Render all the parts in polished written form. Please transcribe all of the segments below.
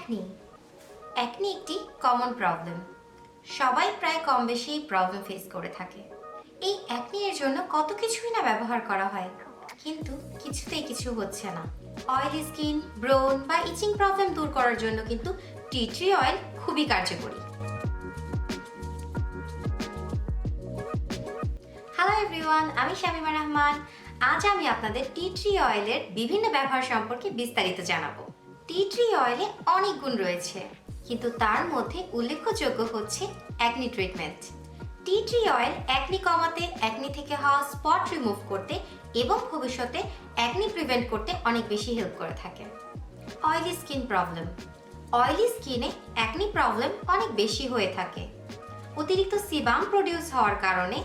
Acne একটি common problem. সবাই প্রায় কম বেশি প্রবলেম ফেস করে থাকে। এই অ্যাকনি এর জন্য কত কিছুই না ব্যবহার করা হয়, কিন্তু কিছুতেই কিছু হচ্ছে না। অয়েলি স্কিন, ব্রোন বা ইচিং প্রবলেম দূর করার জন্য কিন্তু টি ট্রি অয়েল খুবই কার্যকরী। হ্যালো এভরিওয়ান, আমি শামিমা রহমান। আজ আমি আপনাদের টি ট্রি অয়েলের বিভিন্ন ব্যবহার সম্পর্কে বিস্তারিত জানাবো। টি ট্রি অয়েলে অনেক গুণ রয়েছে, কিন্তু তার মধ্যে উল্লেখযোগ্য হচ্ছে acne treatment. Tea tree oil acne কমাতে, অ্যাকনি থেকে হওয়া স্পট রিমুভ করতে এবং ভবিষ্যতে অ্যাকনি প্রিভেন্ট করতে অনেক বেশি হেল্প করে থাকে। Oily skin problem. অয়েলি স্কিনে অ্যাকনি প্রবলেম অনেক বেশি হয়ে থাকে। অতিরিক্ত সিবাম প্রডিউস হওয়ার কারণে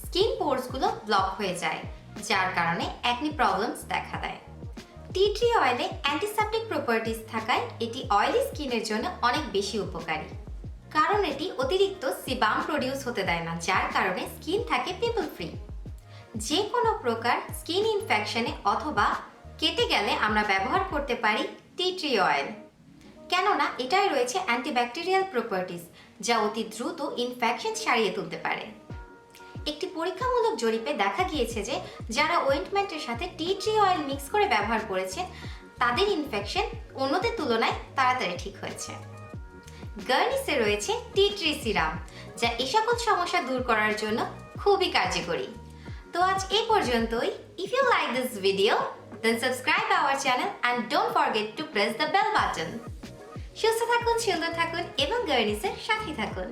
স্কিন পোরসগুলো ব্লক হয়ে যায়, যার কারণে অ্যাকনি প্রবলেমস দেখা দেয়। টি ট্রি অয়েলে অ্যান্টিসেপটিক প্রপার্টিজ থাকায় এটি অয়েলি স্কিনের জন্য অনেক বেশি উপকারী, কারণ এটি অতিরিক্ত সিবাম প্রডিউস হতে দেয় না, যার কারণে স্কিন থাকে পিম্পল ফ্রি। যে কোনো প্রকার স্কিন ইনফেকশনে অথবা কেটে গেলে আমরা ব্যবহার করতে পারি টি ট্রি অয়েল, কেননা এটাই রয়েছে অ্যান্টিব্যাকটেরিয়াল প্রপার্টিজ, যা অতি দ্রুত ইনফেকশন সারিয়ে তুলতে পারে। একটি পরীক্ষামূলক জরিপে দেখা গিয়েছে যে যারা ওয়েন্টমেন্টের সাথে টি ট্রি অয়েল মিক্স করে ব্যবহার করেছে, তাদের ইনফেকশন অন্যদের তুলনায় তাড়াতাড়ি ঠিক হয়েছে। গার্নিসে রয়েছে টি ট্রি সিরাম, যা এই সকল সমস্যা দূর করার জন্য খুবই কার্যকরী। তো আজ এই পর্যন্তই। If you like this video, then subscribe our channel and don't forget to press the bell button. সুস্থ থাকুন, সুন্দর থাকুন এবং গার্নিসের সাথে থাকুন।